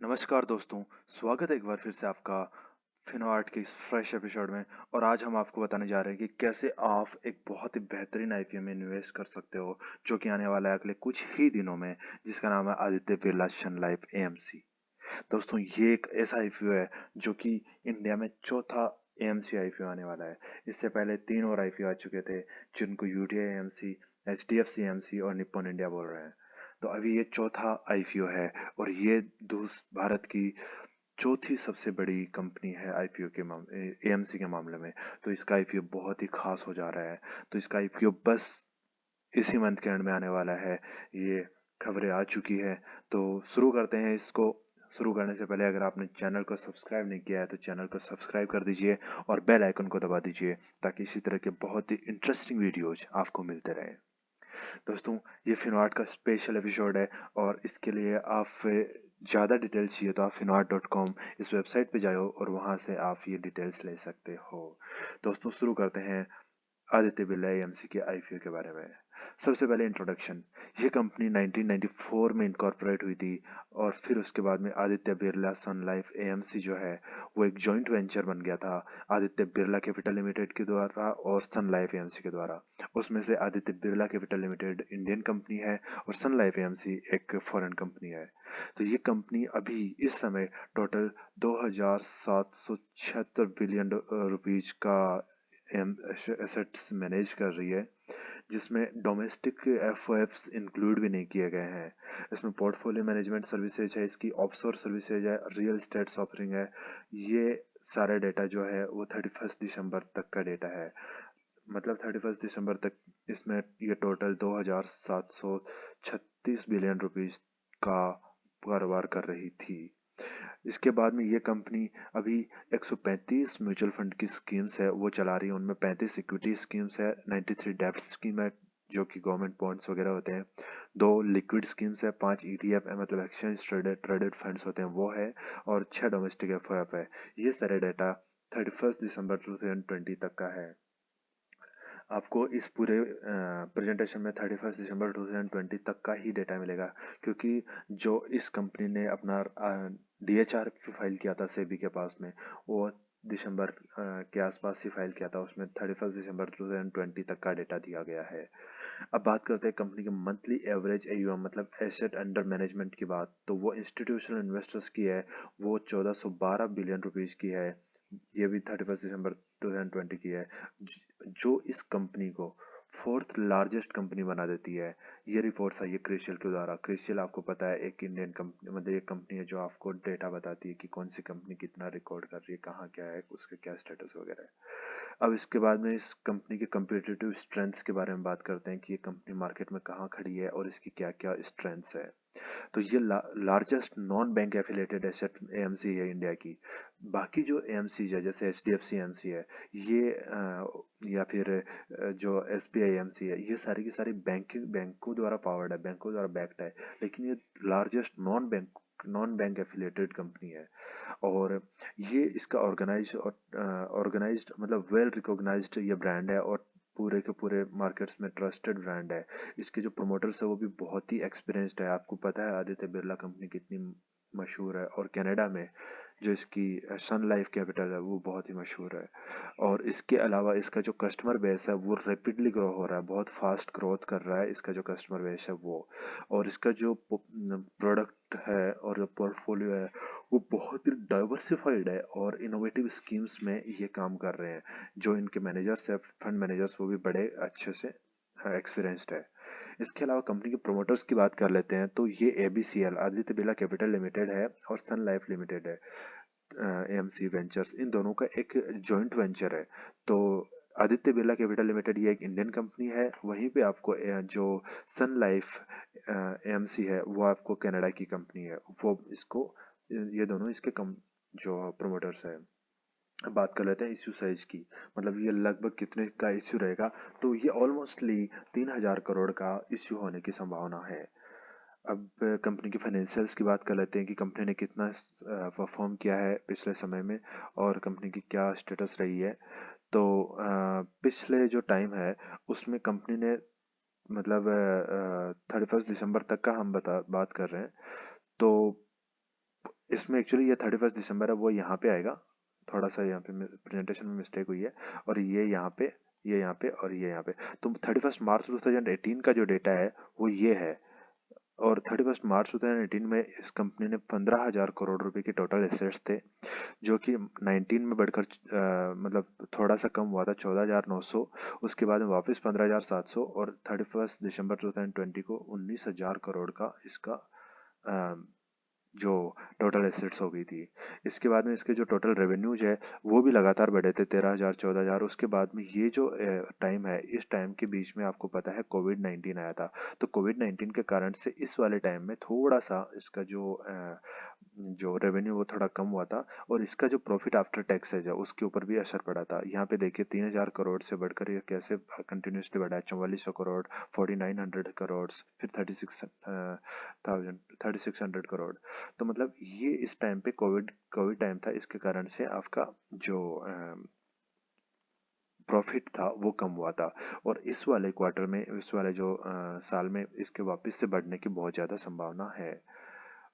नमस्कार दोस्तों, स्वागत है एक बार फिर से आपका फिनोआर्ट के इस फ्रेश एपिसोड में। और आज हम आपको बताने जा रहे हैं कि कैसे आप एक बहुत ही बेहतरीन आईपीओ में इन्वेस्ट कर सकते हो, जो कि आने वाला है अगले कुछ ही दिनों में, जिसका नाम है आदित्य बिरला सन लाइफ एएमसी। दोस्तों, ये एक ऐसा आईपीओ है जो कि इंडिया में चौथा एएमसी आईपीओ आने वाला है। इससे पहले 3 और आईपीओ आ चुके थे, जिनको यूटीआई एएमसी, एचडीएफसी एएमसी और निप्पॉन इंडिया बोल रहे हैं। तो अभी ये चौथा आईपीओ है और ये दूस भारत की चौथी सबसे बड़ी कंपनी है आईपीओ के मामले एएमसी के मामले में। तो इसका आईपीओ बहुत ही खास हो जा रहा है। तो इसका आईपीओ बस इसी मंथ के एंड में आने वाला है। ये खबरें आ चुकी है। तो शुरू करते हैं इसको। शुरू करने से पहले अगर आपने चैनल को सब्सक्राइब नहीं किया है तो चैनल को सब्सक्राइब कर दीजिए और बेल आइकन को दबा दीजिए, ताकि इसी तरह के बहुत ही इंटरेस्टिंग वीडियोज आपको मिलते रहे। दोस्तों, ये फिनआर्ट का स्पेशल एपिसोड है और इसके लिए आप ज़्यादा डिटेल्स चाहिए तो आप finart.com इस वेबसाइट पे जाओ और वहाँ से आप ये डिटेल्स ले सकते हो। दोस्तों, शुरू करते हैं आदित्य बिरला एएमसी के आईपीओ के बारे में। सबसे पहले इंट्रोडक्शन। ये कंपनी 1994 में इनकॉर्पोरेट हुई थी और फिर उसके बाद में आदित्य बिरला सन लाइफ एएमसी जो है वो एक जॉइंट वेंचर बन गया था आदित्य बिरला कैपिटल लिमिटेड के द्वारा और सन लाइफ एएमसी के द्वारा। उसमें से Aditya Birla capital limited Indian company है और सन लाइफ एएमसी एक फॉरेन कंपनी है। तो ये कंपनी अभी इस समय टोटल 2776 बिलियन रुपीज का एसेट्स मैनेज कर रही है, जिसमें डोमेस्टिक एफओएफ्स इंक्लूड भी नहीं किए गए हैं। इसमें पोर्टफोलियो मैनेजमेंट सर्विसेज है, इसकी ऑफशोर सर्विसेज है, रियल एस्टेट्स ऑफरिंग है। ये सारे डेटा जो है वो 31 दिसंबर तक का डेटा है। मतलब 31 दिसंबर तक इसमें ये टोटल 2736 बिलियन रुपीज का कारोबार कर रही थी। इसके बाद में ये कंपनी अभी 135 म्यूचुअल फंड की स्कीम्स है वो चला रही है। उनमें 35 इक्विटी स्कीम्स है, 93 डेब्ट स्कीम है जो कि गवर्नमेंट बॉन्ड्स वगैरह होते हैं, 2 लिक्विड स्कीम्स है, 5 ईटीएफ है मतलब एक्सचेंज ट्रेडेड फंड्स होते हैं वो है, और 6 डोमेस्टिक एफओएफ है। ये सारे डाटा 31 दिसंबर 2020 तक का है। आपको इस पूरे प्रेजेंटेशन में 31 दिसंबर 2020 तक का ही डेटा मिलेगा, क्योंकि जो इस कंपनी ने अपना डीएचआर फाइल किया था सेबी के पास में, वो दिसंबर के आसपास ही फाइल किया था। उसमें 31 दिसंबर 2020 तक का डेटा दिया गया है। अब बात करते हैं कंपनी के मंथली एवरेज एयूएम मतलब एसेट अंडर मैनेजमेंट की बात, तो वो इंस्टीट्यूशनल इन्वेस्टर्स की है, वो 1412 बिलियन रुपीज की है। ये भी 31 दिसंबर 2020 की है, जो इस कंपनी को फोर्थ लार्जेस्ट कंपनी बना देती है। ये रिपोर्ट्स आई है क्रिशियल के द्वारा। क्रिशियल आपको पता है एक इंडियन कंपनी, मतलब एक कंपनी है जो आपको डेटा बताती है कि कौन सी कंपनी कितना रिकॉर्ड कर रही है, कहाँ क्या है, उसका क्या स्टेटस वगैरह है। अब इसके बाद में इस कंपनी के कंपटीटिव स्ट्रेंथ्स के बारे में बात करते हैं कि ये कंपनी मार्केट में कहाँ खड़ी है और इसकी क्या क्या स्ट्रेंथ्स है। तो ये largest non bank affiliated asset AMC है इंडिया की। बाकी जो एएमसी है जैसे एचडीएफसी एएमसी है, ये या फिर जो एसबीआई एएमसी है, ये सारी की सारी बैंकों द्वारा पावर्ड है, बैंकों द्वारा बैक्ड है। लेकिन ये largest non bank affiliated company है। और ये इसका ऑर्गेनाइज्ड मतलब वेल रिकॉग्नाइज्ड ये ब्रांड है और पूरे के पूरे मार्केट्स में ट्रस्टेड ब्रांड है। इसके जो प्रोमोटर्स है वो भी बहुत ही एक्सपीरियंस्ड है। आपको पता है आदित्य बिरला कंपनी कितनी मशहूर है, और कनाडा में जो इसकी सन लाइफ कैपिटल है वो बहुत ही मशहूर है। और इसके अलावा इसका जो कस्टमर बेस है वो रेपिडली ग्रो हो रहा है, बहुत फास्ट ग्रोथ कर रहा है इसका जो कस्टमर बेस है वो। और इसका जो प्रोडक्ट है और जो पोर्टफोलियो है वो बहुत ही डाइवर्सिफाइड है और इनोवेटिव स्कीम्स में ये काम कर रहे हैं। जो इनके मैनेजर्स है, फंड मैनेजर्स, वो भी बड़े अच्छे से एक्सपीरियंस्ड है। इसके अलावा कंपनी के प्रोमोटर्स की बात कर लेते हैं तो ये ABCL Aditya Birla capital limited है और सन लाइफ लिमिटेड है, एएमसी वेंचर्स, इन दोनों का एक जॉइंट वेंचर है। तो आदित्य बिरला कैपिटल लिमिटेड ये एक इंडियन कंपनी है, वहीं पे आपको जो सन लाइफ एएमसी है वो आपको कनाडा की कंपनी है। वो इसको ये दोनों इसके जो प्रोमोटर्स है। अब बात कर लेते हैं इश्यू साइज की, मतलब ये लगभग कितने का इश्यू रहेगा। तो ये ऑलमोस्टली 3000 करोड़ का इश्यू होने की संभावना है। अब कंपनी की फाइनेंशियल्स की बात कर लेते हैं कि कंपनी ने कितना परफॉर्म किया है पिछले समय में और कंपनी की क्या स्टेटस रही है। तो पिछले जो टाइम है उसमें कंपनी ने मतलब 31 दिसंबर तक का हम बता बात कर रहे हैं, तो इसमें एक्चुअली ये 31 दिसंबर है, वो यहाँ पे आएगा, थोड़ा सा यहाँ पे प्रेजेंटेशन में मिस्टेक हुई है, और ये यहाँ पे, ये यहाँ पे और ये यहाँ पे। तो 31 मार्च 2018 का जो डेटा है वो ये है, और 31 मार्च 2018 में इस कंपनी ने 15,000 करोड़ रुपए के टोटल एसेट्स थे, जो कि 19 में बढ़कर मतलब थोड़ा सा कम हुआ था 14,900, उसके बाद में वापस 15,700, और 31 दिसंबर 2020 को 19,000 करोड़ का इसका अ, जो टोटल एसेट्स हो गई थी। इसके बाद में इसके जो टोटल रेवेन्यूज है वो भी लगातार बढ़े थे, 13,000 14,000। उसके बाद में ये जो टाइम है, इस टाइम के बीच में आपको पता है कोविड-19 आया था। तो कोविड-19 के कारण से इस वाले टाइम में थोड़ा सा इसका जो रेवेन्यू वो थोड़ा कम हुआ था, और इसका जो प्रॉफिट आफ्टर टैक्स है जो उसके ऊपर भी असर पड़ा था। यहाँ पे देखिए 3,000 करोड़ से बढ़कर ये कैसे कंटिन्यूसली बढ़ा है, 4400 करोड़, 4900 करोड़, फिर 3600 करोड़। तो मतलब ये इस टाइम पे कोविड कोविड टाइम था, इसके कारण से आपका जो प्रॉफिट था वो कम हुआ था, और इस वाले क्वार्टर में, इस वाले जो साल में इसके वापस से बढ़ने की बहुत ज़्यादा संभावना है।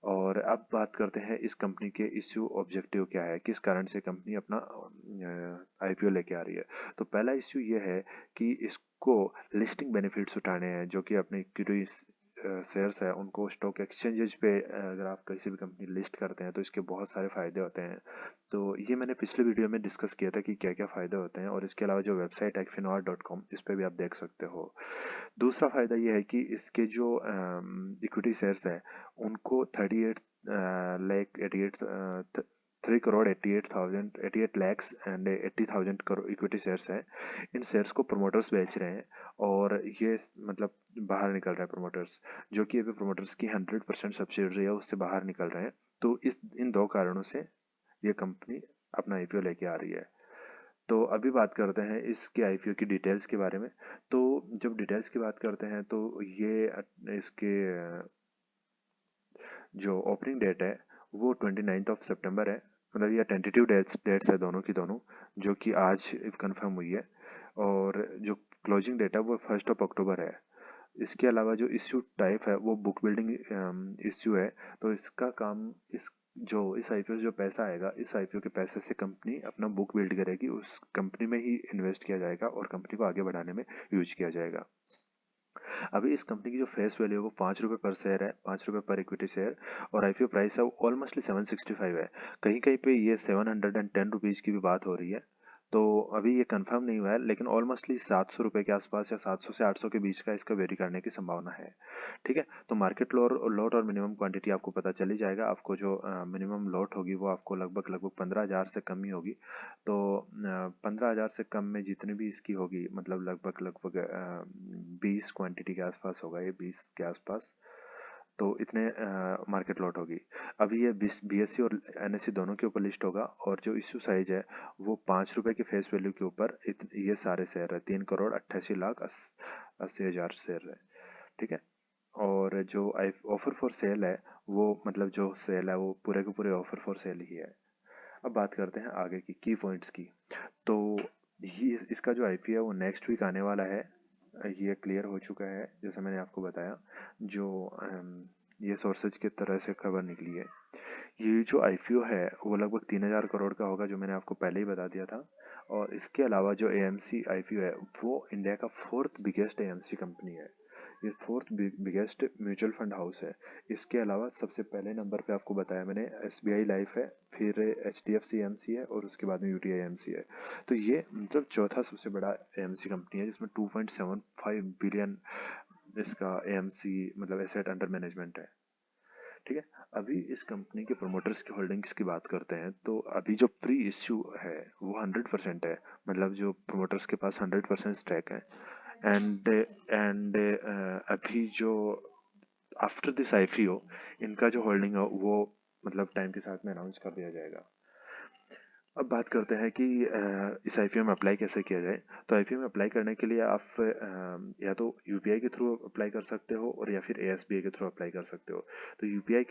और अब बात करते हैं इस कंपनी के इश्यू ऑब्जेक्टिव क्या है, किस कारण से कंपनी अपना आईपीओ लेके आ रही है। तो पहला इश्यू ये है कि इसको लिस्टिंग बेनिफिट्स उठाने हैं, जो कि अपने इक्विटी शेयर्स है उनको स्टॉक एक्सचेंजेस पे अगर आप किसी भी कंपनी लिस्ट करते हैं तो इसके बहुत सारे फायदे होते हैं। तो ये मैंने पिछले वीडियो में डिस्कस किया था कि क्या क्या फ़ायदे होते हैं, और इसके अलावा जो वेबसाइट है finor.com, इस पे भी आप देख सकते हो। दूसरा फ़ायदा ये है कि इसके जो इक्विटी शेयर्स हैं उनको 38 lakhs and 80,000 crore equity shares हैं। इन शेयर्स को प्रमोटर्स बेच रहे हैं, और ये मतलब बाहर निकल रहे हैं प्रमोटर्स, जो कि अभी प्रमोटर्स की 100% सब्सिडरी है उससे बाहर निकल रहे हैं। तो इन दो कारणों से ये कंपनी अपना आईपीओ लेके आ रही है। तो अभी बात करते हैं इसके आईपीओ की डिटेल्स के बारे में। तो जब डिटेल्स की बात करते हैं तो ये इसके जो ओपनिंग डेट है वो 29 सितंबर है, मतलब ये टेंटेटिव डेट्स है दोनों की दोनों, जो कि आज कंफर्म हुई है। और जो क्लोजिंग डेट है वो 1 अक्टूबर है। इसके अलावा जो इश्यू टाइप है वो बुक बिल्डिंग इश्यू है। तो इसका काम इस आईपीओ से जो पैसा आएगा, इस आईपीओ के पैसे से कंपनी अपना बुक बिल्ड करेगी, उस कंपनी में ही इन्वेस्ट किया जाएगा और कंपनी को आगे बढ़ाने में यूज किया जाएगा। अभी इस कंपनी की जो फेस वैल्यू है वो ₹5 पर शेयर है, ₹5 पर इक्विटी शेयर, और आईपीओ प्राइस है ऑलमोस्टली 765 है। कहीं कहीं पे ये ₹710 की भी बात हो रही है। तो अभी ये कंफर्म नहीं हुआ है, लेकिन ऑलमोस्टली ₹700 के आसपास या 700 से 800 के बीच का इसका वेरी करने की संभावना है। ठीक है, तो मार्केट लॉट और मिनिमम क्वांटिटी आपको पता चल ही जाएगा। आपको जो मिनिमम लॉट होगी वो आपको लगभग लगभग 15,000 से कम ही होगी। तो 15,000 से कम में जितनी भी इसकी होगी, मतलब लगभग लगभग 20 क्वांटिटी के आसपास होगा, ये 20 के आसपास। तो इतने मार्केट लॉट होगी। अभी ये बीएससी और एनएससी दोनों के ऊपर लिस्ट होगा, और जो इश्यू साइज है वो ₹5 के फेस वैल्यू के ऊपर ये सारे शेयर है, 3,88,80,000 शेयर है। ठीक है, और जो ऑफर फॉर सेल है वो, मतलब जो सेल है वो पूरे के पूरे ऑफर फॉर सेल ही है। अब बात करते हैं आगे की पॉइंट्स की। तो ये इसका जो आईपीओ है वो नेक्स्ट वीक आने वाला है, ये क्लियर हो चुका है जैसे मैंने आपको बताया। जो ये सोर्सेज की तरह से खबर निकली है, ये जो आईपीओ है वो लगभग 3,000 करोड़ का होगा, जो मैंने आपको पहले ही बता दिया था। और इसके अलावा जो एएमसी आईपीओ है वो इंडिया का फोर्थ बिगेस्ट एएमसी कंपनी है। ये fourth biggest mutual fund house है। इसके अलावा सबसे पहले नंबर पे आपको बताया मैंने एसबीआई लाइफ है, फिर एचडीएफसी एएमसी है, और उसके बाद में यूटीआई एएमसी है। तो ये मतलब चौथा सबसे बड़ा एएमसी कंपनी है, जिसमें 2.75 बिलियन इसका एएमसी मतलब एसेट अंडर मैनेजमेंट है। ठीक है, अभी इस कंपनी के प्रोमोटर्स की होल्डिंग्स की बात करते हैं। तो अभी जो प्री इश्यू है वो 100% है, मतलब जो प्रोमोटर्स के पास 100% स्टैक है। एंड अभी जो आफ्टर दिस आईपीओ इनका जो होल्डिंग है वो मतलब टाइम के साथ में अनाउंस कर दिया जाएगा। अब बात करते हैं कि इस आईपीओ में अप्लाई कैसे किया जाए। तो आईपीओ में अप्लाई करने के लिए आप या तो यूपीआई के थ्रू अप्लाई कर सकते हो, और या फिर एएसबीआई के थ्रू अप्लाई कर सकते हो। तो यूपीआई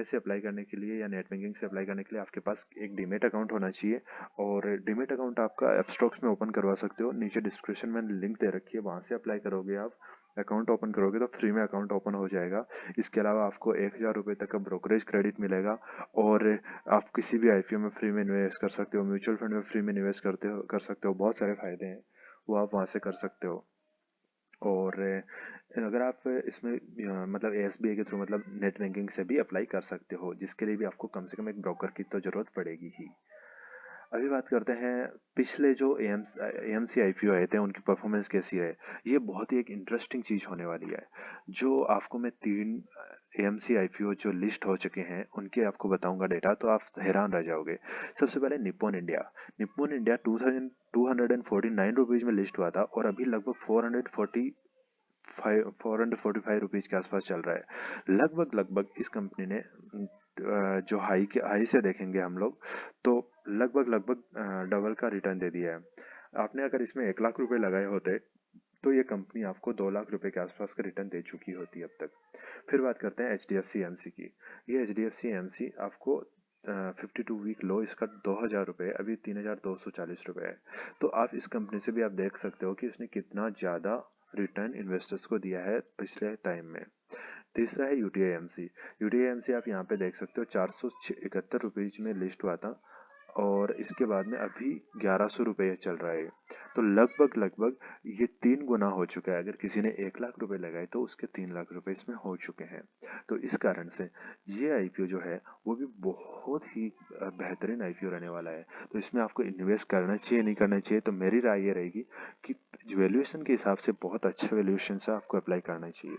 से अप्लाई करने के लिए या नेट बैंकिंग से अप्लाई करने के लिए आपके पास एक डीमेट अकाउंट होना चाहिए, और डीमेट अकाउंट आपका एपस्टॉक्स में ओपन करवा सकते हो। नीचे डिस्क्रिप्शन में लिंक दे रखी है, वहाँ से अप्लाई करोगे आप। अकाउंट ओपन करोगे तो फ्री में अकाउंट ओपन हो जाएगा। इसके अलावा आपको 1,000 रुपये तक का ब्रोकरेज क्रेडिट मिलेगा और आप किसी भी आईपीओ में फ्री में इन्वेस्ट कर सकते हो, म्यूचुअल फंड में फ्री में इन्वेस्ट कर सकते हो। बहुत सारे फायदे हैं वो आप वहाँ से कर सकते हो। और अगर आप इसमें मतलब एसबीआई के थ्रू मतलब नेट बैंकिंग से भी अप्लाई कर सकते हो, जिसके लिए भी आपको कम से कम एक ब्रोकर की तो ज़रूरत पड़ेगी ही। अभी बात करते हैं पिछले जो एएमसी आईपीओ आए थे उनकी परफॉर्मेंस कैसी है। ये बहुत ही एक इंटरेस्टिंग चीज़ होने वाली है। जो आपको मैं 3 एएमसी आईपीओ जो लिस्ट हो चुके हैं उनके आपको बताऊंगा डेटा, तो आप हैरान रह जाओगे। सबसे पहले Nippon India. Nippon India 2249 rupees में लिस्ट हुआ था और अभी लगभग 445 रुपीज़ के आसपास चल रहा है। लगभग लगभग इस कंपनी ने जो हाई से देखेंगे हम लोग, तो लगभग लगभग डबल का रिटर्न दे दिया है। आपने अगर इसमें 1 लाख रुपए लगाए होते तो ये कंपनी आपको 2 लाख रुपए के आसपास का रिटर्न दे चुकी होती है अब तक। फिर बात करते हैं H D F C M C की। ये H D F C M C आपको 52 वीक लो इसका 2,000 रुपये, अभी 3,240 रुपये है। तो आप इस कंपनी से भी आप देख सकते हो कि उसने कितना ज़्यादा रिटर्न इन्वेस्टर्स को दिया है पिछले टाइम में। तीसरा है यूटीआई एमसी। यूटीआई एमसी आप यहाँ पे देख सकते हो 471 रुपीज में लिस्ट हुआ था और इसके बाद में अभी 1,100 रुपये चल रहा है। तो लगभग लगभग ये 3 गुना हो चुका है। अगर किसी ने 1 लाख रुपए लगाए तो उसके 3 लाख रुपए इसमें हो चुके हैं। तो इस कारण से ये आईपीओ जो है वो भी बहुत ही बेहतरीन आईपीओ रहने वाला है। तो इसमें आपको इन्वेस्ट करना चाहिए नहीं करना चाहिए, तो मेरी राय ये रहेगी कि वैल्यूएशन के हिसाब से बहुत अच्छा वैल्यूएशन से आपको अप्लाई करना चाहिए।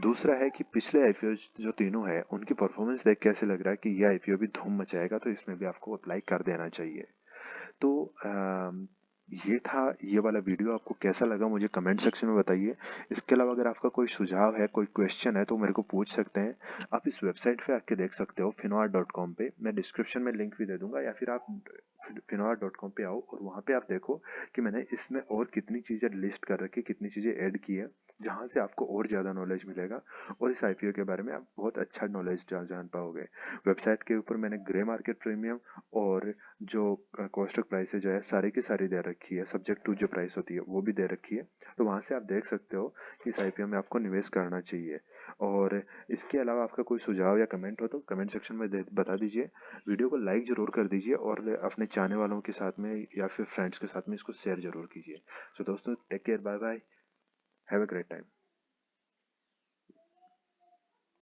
दूसरा है कि पिछले आईपीओ जो तीनों है उनकी परफॉर्मेंस देख कैसे लग रहा है कि ये आईपीओ भी धूम मचाएगा, तो इसमें भी आपको अप्लाई कर देना चाहिए। तो ये था ये वाला वीडियो। आपको कैसा लगा मुझे कमेंट सेक्शन में बताइए। इसके अलावा अगर आपका कोई सुझाव है, कोई क्वेश्चन है तो मेरे को पूछ सकते हैं। आप इस वेबसाइट पे आके देख सकते हो finwar.com पे, मैं डिस्क्रिप्शन में लिंक भी दे दूंगा, या फिर आप finwar.com पे आओ और वहाँ पे आप देखो कि मैंने इसमें और कितनी चीज़ें लिस्ट कर रखी, कितनी चीज़ें ऐड की है, जहाँ से आपको और ज़्यादा नॉलेज मिलेगा और इस आईपीओ के बारे में आप बहुत अच्छा नॉलेज जान पाओगे। वेबसाइट के ऊपर मैंने ग्रे मार्केट प्रीमियम और जो कॉस्ट प्राइस है जो है सारी की सारी दे रखी है, सब्जेक्ट टू जो प्राइस होती है वो भी दे रखी है। तो वहाँ से आप देख सकते हो कि इस आईपीओ में आपको निवेश करना चाहिए। और इसके अलावा आपका कोई सुझाव या कमेंट हो तो कमेंट सेक्शन में बता दीजिए। वीडियो को लाइक ज़रूर कर दीजिए और अपने चाहने वालों के साथ में या फिर फ्रेंड्स के साथ में इसको शेयर ज़रूर कीजिए। सो दोस्तों, take care, bye bye, have a great time.